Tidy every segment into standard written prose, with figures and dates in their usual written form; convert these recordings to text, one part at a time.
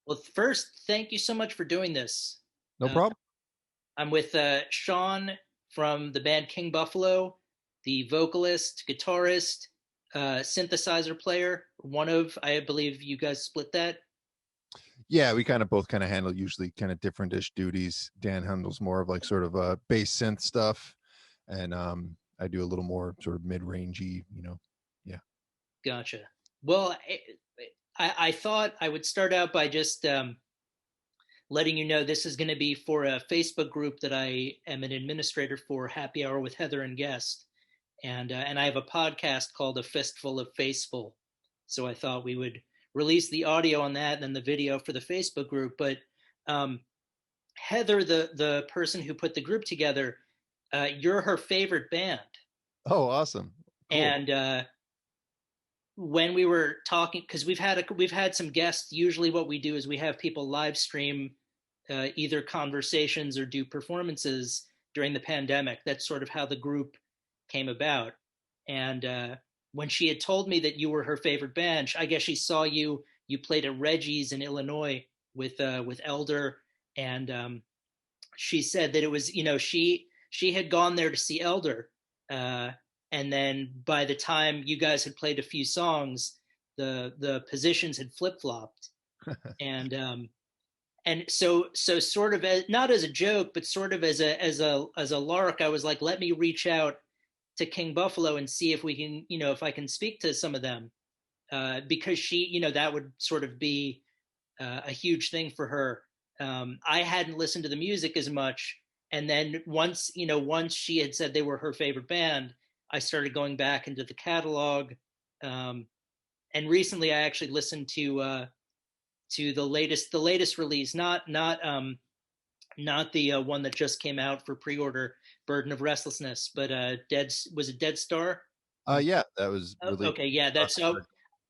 Well, first, thank you so much for doing this. No Uh, problem. I'm with Sean from the band King Buffalo, the vocalist, guitarist, synthesizer player. I believe you guys split that. Yeah, we kind of both kind of handle usually kind of different-ish duties. Dan handles more of like sort of bass synth stuff, and I do a little more sort of mid-rangey, Yeah. Gotcha. Well, I thought I would start out by just letting you know this is going to be for a Facebook group that I am an administrator for, Happy Hour with Heather and Guest, and I have a podcast called A Fistful of Faceful. So I thought we would release the audio on that and then the video for the Facebook group. But um, Heather, the person who put the group together, you're her favorite band, Oh, awesome. Cool. and when we were talking, because we've had some guests. Usually, what we do is we have people live stream either conversations or do performances during the pandemic. That's sort of how the group came about. And when she had told me that you were her favorite band, I guess she saw you. You played at Reggie's in Illinois with Elder, and she said that it was she had gone there to see Elder, uh, and then by the time you guys had played a few songs, the positions had flip flopped, and so sort of not as a joke, but sort of as a lark, I was like, let me reach out to King Buffalo and see if we can, if I can speak to some of them, because that would sort of be a huge thing for her. I hadn't listened to the music as much, and then once she had said they were her favorite band, I started going back into the catalog, um, and recently I actually listened to the latest release, not the one that just came out for pre-order, Burden of Restlessness, but was it Dead Star? Yeah, that was Oh, really. okay, yeah, that's so.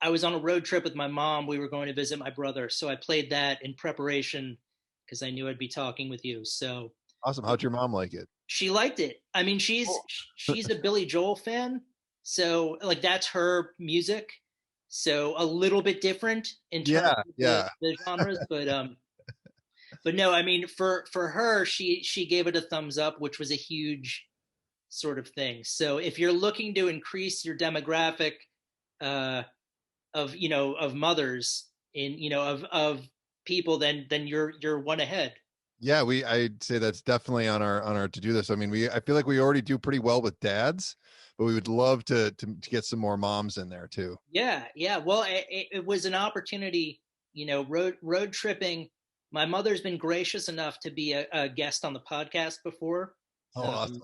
I was on a road trip with my mom. We were going to visit my brother, so I played that in preparation because I knew I'd be talking with you. So Awesome. How'd your mom like it? she liked it. I mean, she's Cool. she's a Billy Joel fan, so like that's her music. So a little bit different in terms Yeah, of the, yeah. the genres, but no, I mean for her, she gave it a thumbs up, which was a huge sort of thing. So if you're looking to increase your demographic uh, of mothers in of people, then you're one ahead. Yeah, I'd say that's definitely on our to do list. I mean, I feel like we already do pretty well with dads, but we would love to get some more moms in there too. Yeah, yeah. Well, it was an opportunity, road tripping. My mother's been gracious enough to be a guest on the podcast before. Oh, Um, awesome.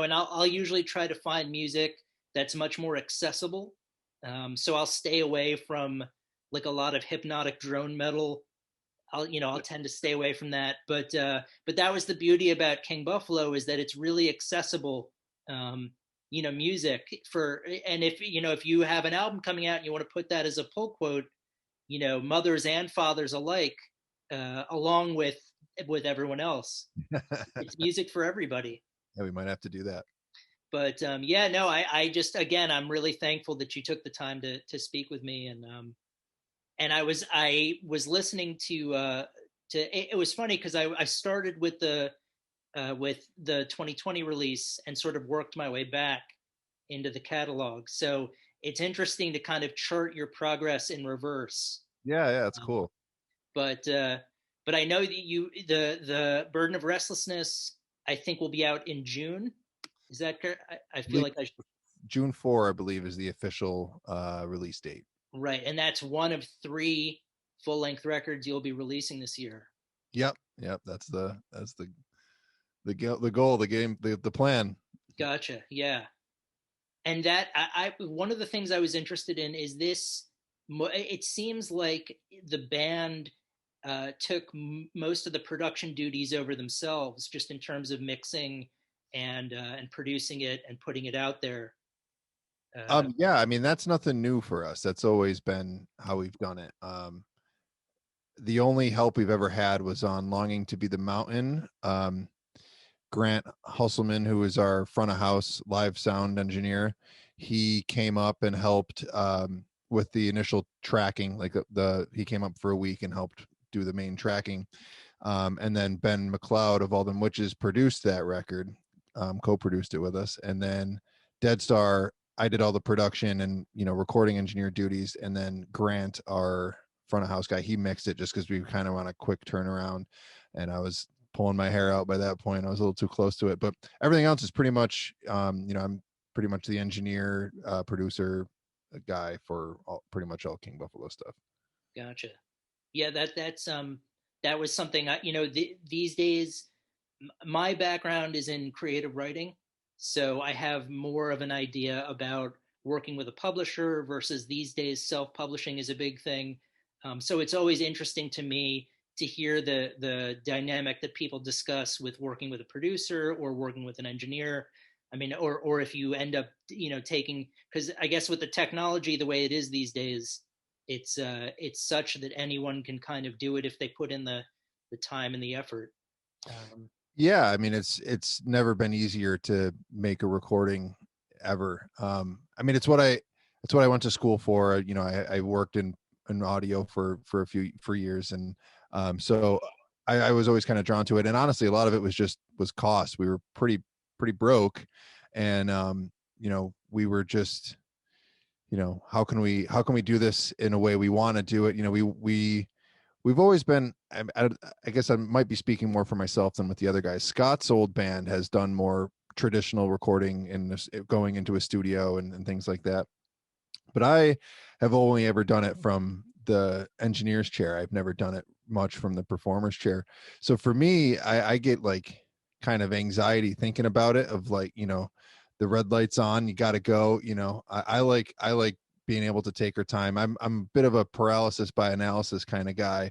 and I'll usually try to find music that's much more accessible. So I'll stay away from like a lot of hypnotic drone metal. I'll tend to stay away from that. But that was the beauty about King Buffalo, is that it's really accessible. Music for, and if you have an album coming out and you want to put that as a pull quote, mothers and fathers alike, along with everyone else, it's music for everybody. Yeah, we might have to do that. But yeah, no, I just, again, I'm really thankful that you took the time to speak with me, and I was listening to it was funny because I started with the 2020 release and sort of worked my way back into the catalog. So it's interesting to kind of chart your progress in reverse. Yeah, yeah, it's Um, cool. but I know that the Burden of Restlessness, I think, will be out in June. Is that correct? I I feel believe like June 4, I believe, is the official release date. right, and that's one of three full length records you'll be releasing this year. Yep, yep. The goal, the game, the plan. Gotcha. Yeah. And that one of the things I was interested in is this. It seems like the band took most of the production duties over themselves, just in terms of mixing and producing it and putting it out there. Uh, Yeah, I mean that's nothing new for us. That's always been how we've done it. The only help we've ever had was on Longing to Be the Mountain. Grant Husselman, who is our front of house live sound engineer, he came up and helped. with the initial tracking, like he came up for a week and helped do the main tracking. And then Ben McLeod of All Them Witches produced that record, co-produced it with us. And then Dead Star, I did all the production and, recording engineer duties. And then Grant, our front of house guy, he mixed it just because we kind of want a quick turnaround. And I was pulling my hair out by that point. I was a little too close to it, but everything else is pretty much, I'm pretty much the engineer, producer guy for pretty much all King Buffalo stuff. Gotcha. Yeah, that was something these days my background is in creative writing, so I have more of an idea about working with a publisher versus these days self-publishing is a big thing. So it's always interesting to me to hear the dynamic that people discuss with working with a producer or working with an engineer. I mean, or if you end up taking, because I guess with the technology the way it is these days, it's such that anyone can kind of do it if they put in the time and the effort. Yeah, I mean, it's never been easier to make a recording ever. I mean, it's what I went to school for. I worked in audio for years, and so I was always kind of drawn to it. And honestly, a lot of it was cost. We were pretty broke, and we were just, how can we do this in a way we want to do it? We've always been, I guess I might be speaking more for myself than with the other guys. Scott's old band has done more traditional recording and going into a studio and things like that. But I have only ever done it from the engineer's chair. I've never done it much from the performer's chair. So for me, I get like kind of anxiety thinking about it, of like, the red light's on, you got to go, I like being able to take her time. I'm a bit of a paralysis by analysis kind of guy.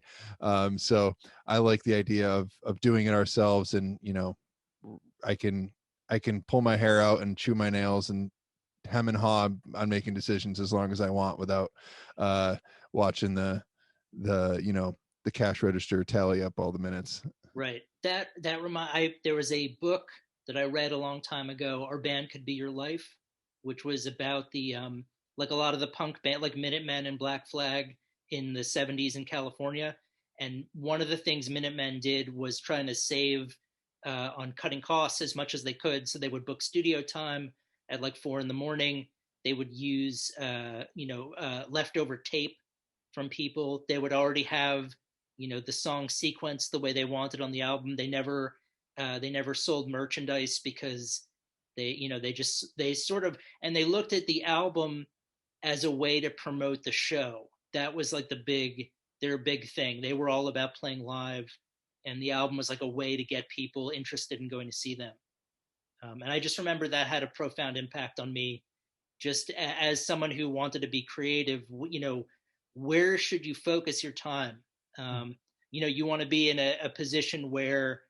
So I like the idea of doing it ourselves, and, I can pull my hair out and chew my nails and hem and haw on making decisions as long as I want without watching the cash register tally up all the minutes. Right. There was a book that I read a long time ago, Our Band Could Be Your Life, which was about the like a lot of the punk band like Minutemen and Black Flag in the 70s in California. And one of the things Minutemen did was trying to save on cutting costs as much as they could. So they would book studio time at like 4 a.m. They would use leftover tape from people. They would already have the song sequence the way they wanted on the album. They never sold merchandise because they sort of, and they looked at the album as a way to promote the show. That was like their big thing. They were all about playing live, and the album was like a way to get people interested in going to see them. And I just remember that had a profound impact on me, just as someone who wanted to be creative. Where should you focus your time? You want to be in a position where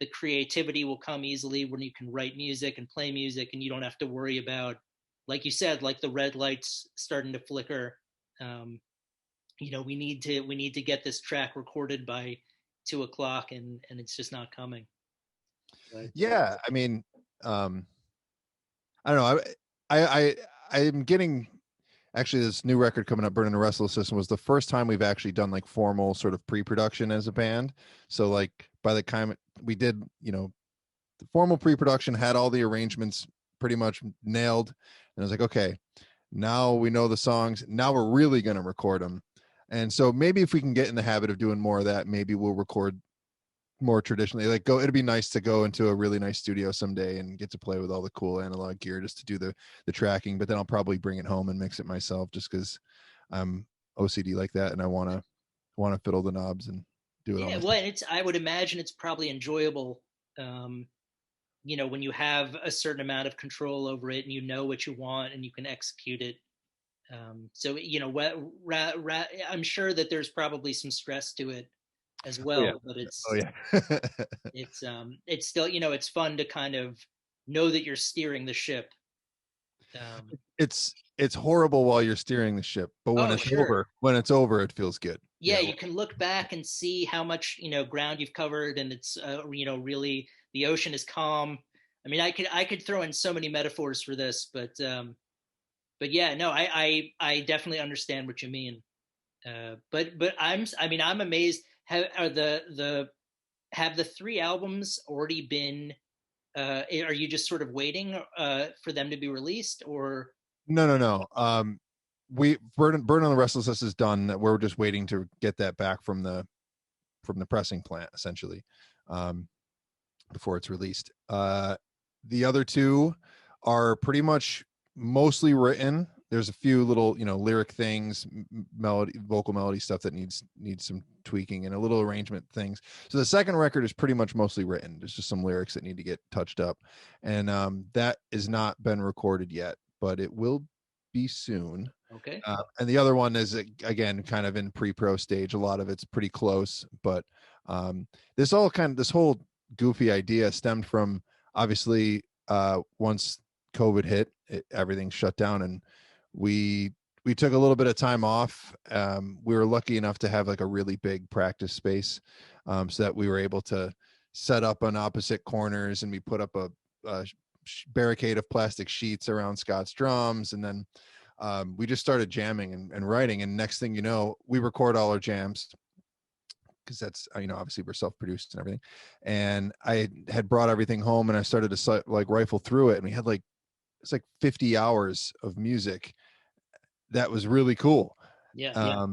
the creativity will come easily, when you can write music and play music, and you don't have to worry about, like you said, like the red lights starting to flicker. We need to get this track recorded by 2 o'clock, and it's just not coming. But, yeah, I mean, I don't know. I'm getting, actually, this new record coming up, Burning the Restless System, was the first time we've actually done like formal sort of pre-production as a band. So like by the time we did, the formal pre-production, had all the arrangements pretty much nailed. And I was like, okay, now we know the songs. Now we're really going to record them. And so maybe if we can get in the habit of doing more of that, maybe we'll record more traditionally. Like it'd be nice to go into a really nice studio someday and get to play with all the cool analog gear just to do the tracking. But then I'll probably bring it home and mix it myself, just because I'm OCD like that, and I want to fiddle the knobs and do it. Yeah, well, I would imagine it's probably enjoyable. When you have a certain amount of control over it, and you know what you want, and you can execute it. So I'm sure that there's probably some stress to it as well. Oh, yeah. But it's it's still, it's fun to kind of know that you're steering the ship. It's horrible while you're steering the ship, but when it's over, it feels good. Yeah, you can look back and see how much ground you've covered, and it's really, the ocean is calm. I mean, I could throw in so many metaphors for this, but but yeah, no, I definitely understand what you mean. But I mean, I'm amazed. Are have the three albums already been? Are you just sort of waiting for them to be released, or? No, no, no. We Burn on the Restless is done. We're just waiting to get that back from the pressing plant, essentially, um, before it's released. The other two are pretty much mostly written. There's a few little, lyric things, melody, vocal melody stuff that needs some tweaking and a little arrangement things. So the second record is pretty much mostly written. There's just some lyrics that need to get touched up, and that has not been recorded yet, but it will be soon. Okay. And the other one is again kind of in pre-pro stage. A lot of it's pretty close, but this whole goofy idea stemmed from obviously once COVID hit, everything shut down, and we took a little bit of time off. We were lucky enough to have like a really big practice space, so that we were able to set up on opposite corners, and we put up a barricade of plastic sheets around Scott's drums, and then we just started jamming and writing. And next thing you know, we record all our jams because that's obviously we're self-produced and everything. And I had brought everything home, and I started to like rifle through it, and we had it's like 50 hours of music that was really cool. Yeah. Yeah.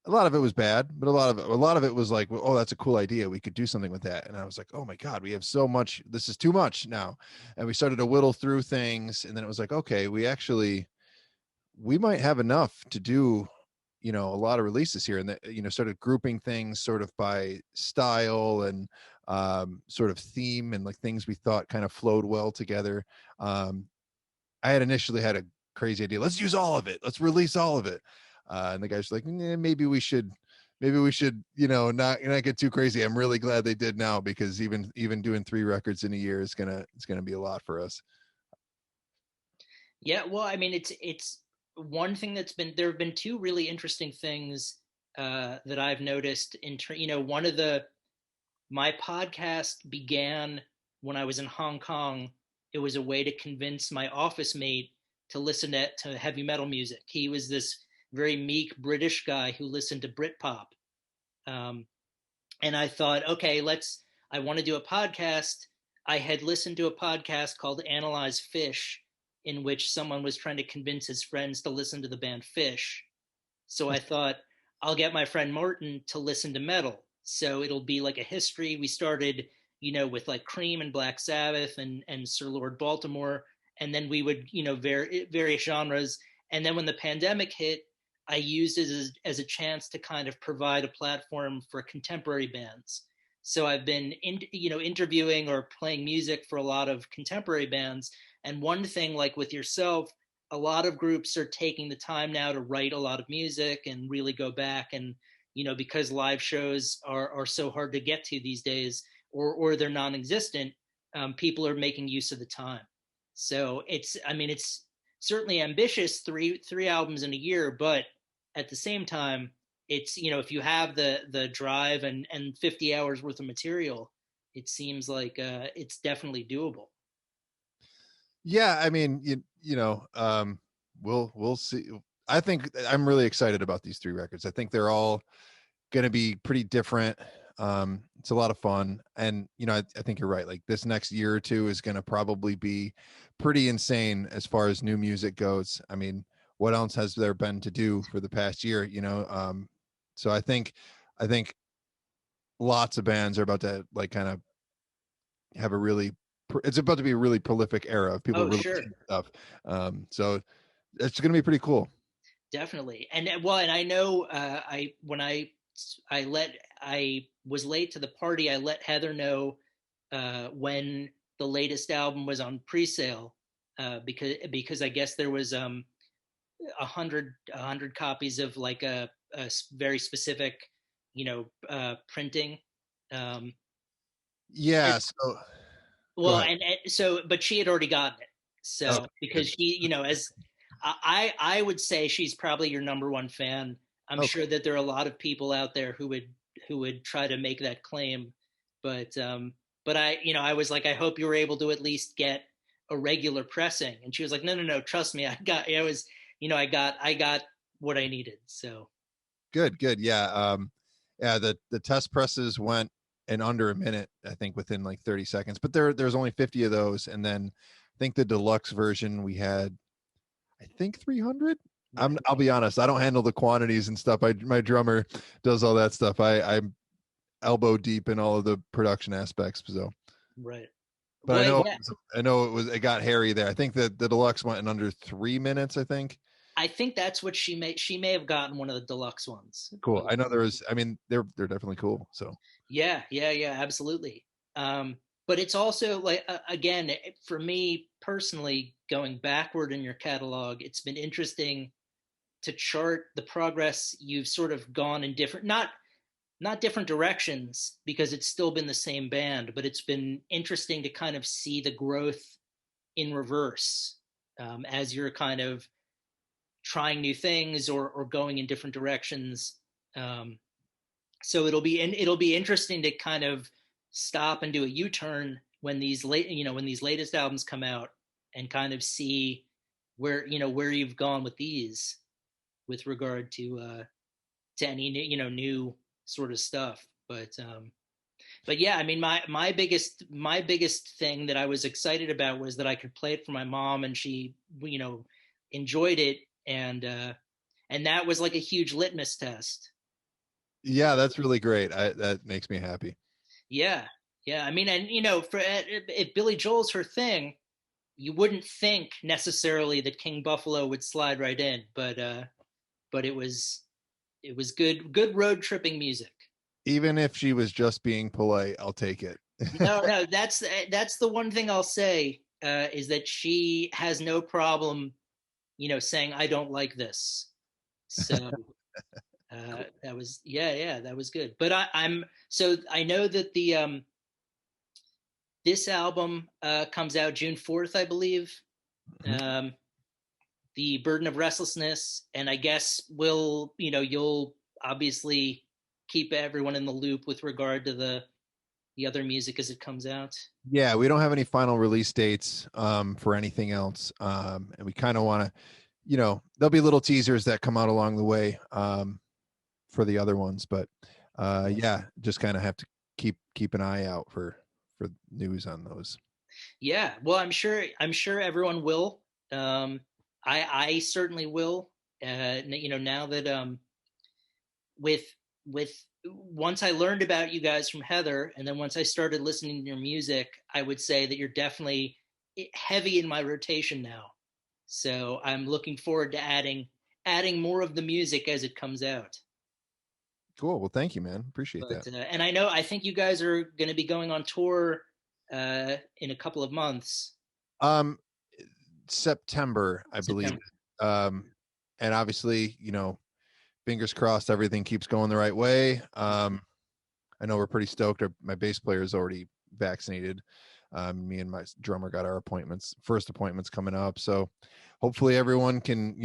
A lot of it was bad, but a lot of it was like, oh, that's a cool idea. We could do something with that. And I was like, oh my God, we have so much. This is too much now. And we started to whittle through things, and then it was like, okay, we might have enough to do a lot of releases here. And that started grouping things sort of by style and sort of theme, and like things we thought kind of flowed well together. I had initially had a crazy idea, let's use all of it, let's release all of it, and the guy's like, maybe we should not get too crazy. I'm really glad they did now, because even doing 3 records in a year is gonna be a lot for us. Yeah, well, I mean, it's one thing there have been two really interesting things that I've noticed one of my podcast began when I was in Hong Kong. It was a way to convince my office mate to listen to heavy metal music. He was this very meek British guy who listened to Britpop. Um, and I thought, okay, I want to do a podcast. I had listened to a podcast called Analyze Fish, in which someone was trying to convince his friends to listen to the band Fish. So I thought, I'll get my friend Martin to listen to metal. So it'll be like a history. We started, with like Cream and Black Sabbath and Sir Lord Baltimore. And then we would, various genres. And then when the pandemic hit, I used it as a chance to kind of provide a platform for contemporary bands. So I've been interviewing or playing music for a lot of contemporary bands. And one thing, like with yourself, a lot of groups are taking the time now to write a lot of music and really go back, and because live shows are so hard to get to these days, or they're non-existent, people are making use of the time. So it's certainly ambitious, three albums in a year, but at the same time, it's if you have the drive and 50 hours worth of material, it seems like it's definitely doable. Yeah, I mean, we'll see. I think I'm really excited about these 3 records. I think they're all going to be pretty different. It's a lot of fun, and I think you're right. Like this next year or two is going to probably be pretty insane as far as new music goes. I mean, what else has there been to do for the past year? So I think lots of bands are about to like kind of have it's about to be a really prolific era of people Oh, releasing sure. stuff. So it's going to be pretty cool. Definitely. And well, and I know I when I was late to the party, I let Heather know when the latest album was on pre-sale, because I guess there was 100 copies of like a very specific printing. um Yeah. So go well, ahead. and so, but she had already gotten it. Okay, So because good. she, as I would say, she's probably your number one fan. I'm Okay. sure that there are a lot of people out there who would try to make that claim, but I was like, I hope you were able to at least get a regular pressing. And she was like, no, no, no, trust me, I was I got what I needed. So Good, good. Yeah. Yeah, the test presses went in under a minute, I think within like 30 seconds, but there's only 50 of those. And then I think the deluxe version we had, I think 300. right, I'll be honest, I don't handle the quantities and stuff. My drummer does all that stuff. I'm elbow deep in all of the production aspects. So, right. but Well, yeah, it got hairy there. I think that the deluxe went in under 3 minutes, I think. I think that's what she may have gotten one of the deluxe ones. Cool. But I know there was, I mean, they're definitely cool. So yeah, yeah, yeah, absolutely. But it's also like again, for me personally, going backward in your catalog, it's been interesting to chart the progress you've sort of gone in different, not different directions because it's still been the same band, but it's been interesting to kind of see the growth in reverse, as you're kind of trying new things or going in different directions. Um, so it'll be interesting to kind of stop and do a U-turn when these latest albums come out and kind of see where you've gone with these with regard to any new sort of stuff. But yeah, I mean, my biggest thing that I was excited about was that I could play it for my mom, and she enjoyed it, and that was like a huge litmus test. yeah, that's really great. That makes me happy. Yeah, yeah. I mean, and for if Billy Joel's her thing, you wouldn't think necessarily that King Buffalo would slide right in, but it was good road tripping music. Even if she was just being polite, I'll take it. No, no, that's the one thing I'll say, is that she has no problem, saying I don't like this. So that was, yeah, yeah, that was good. But I know that the this album comes out June 4th, I believe. Mhm. Um, the Burden of Restlessness, and I guess you'll obviously keep everyone in the loop with regard to the other music as it comes out. Yeah, we don't have any final release dates for anything else, and we kind of want to, there'll be little teasers that come out along the way for the other ones, but yeah, just kind of have to keep an eye out for news on those. Yeah, well, I'm sure everyone will. Um, I certainly will. Now that with with once I learned about you guys from Heather, and then once I started listening to your music, I would say that you're definitely heavy in my rotation now. So I'm looking forward to adding more of the music as it comes out. Cool. Well, thank you, man. Appreciate But that. and I think you guys are going to be going on tour in a couple of months. Um, September, I believe. September. Um, and obviously, fingers crossed everything keeps going the right way. I know we're pretty stoked. My bass player is already vaccinated. Me and my drummer got our first appointments coming up. So hopefully everyone can,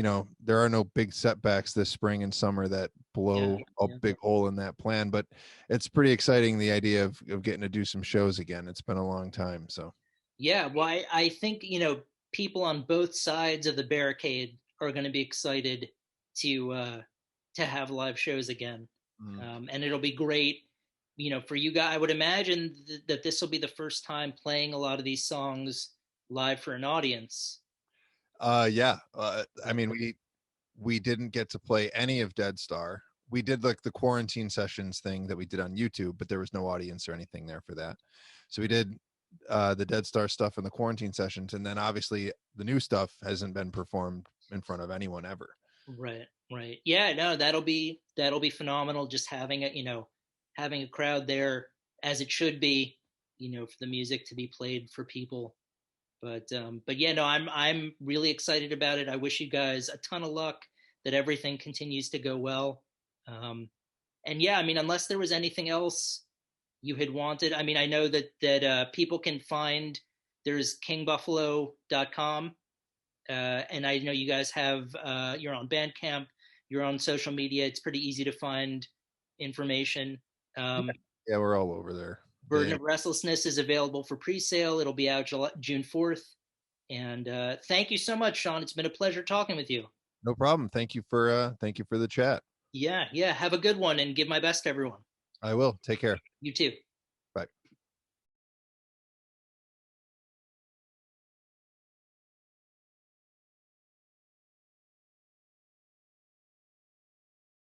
there are no big setbacks this spring and summer that Yeah, blow a yeah. big hole in that plan. But it's pretty exciting, the idea of getting to do some shows again. It's been a long time. So Yeah, well, I think people on both sides of the barricade are going to be excited to uh, to have live shows again, mm. and it'll be great. For you guys, I would imagine that this will be the first time playing a lot of these songs live for an audience. Yeah. I mean, we didn't get to play any of Dead Star. We did like the quarantine sessions thing that we did on YouTube, but there was no audience or anything there for that. So we did the Dead Star stuff in the quarantine sessions, and then obviously the new stuff hasn't been performed in front of anyone ever. Right, right. Yeah, no, that'll be phenomenal. Just having a crowd there as it should be, for the music to be played for people. But yeah, no, I'm really excited about it. I wish you guys a ton of luck, that everything continues to go well. Um, and yeah, I mean, unless there was anything else you had wanted, I mean, I know that people can find, there's kingbuffalo.com, and I know you guys have your own Bandcamp, your own social media. It's pretty easy to find information. Um, Yeah, we're all over there. Burden of Restlessness is available for pre-sale. It'll be out June 4th. And thank you so much, Sean. It's been a pleasure talking with you. No problem. Thank you for the chat. Yeah, yeah. Have a good one and give my best to everyone. I will. Take care. You too.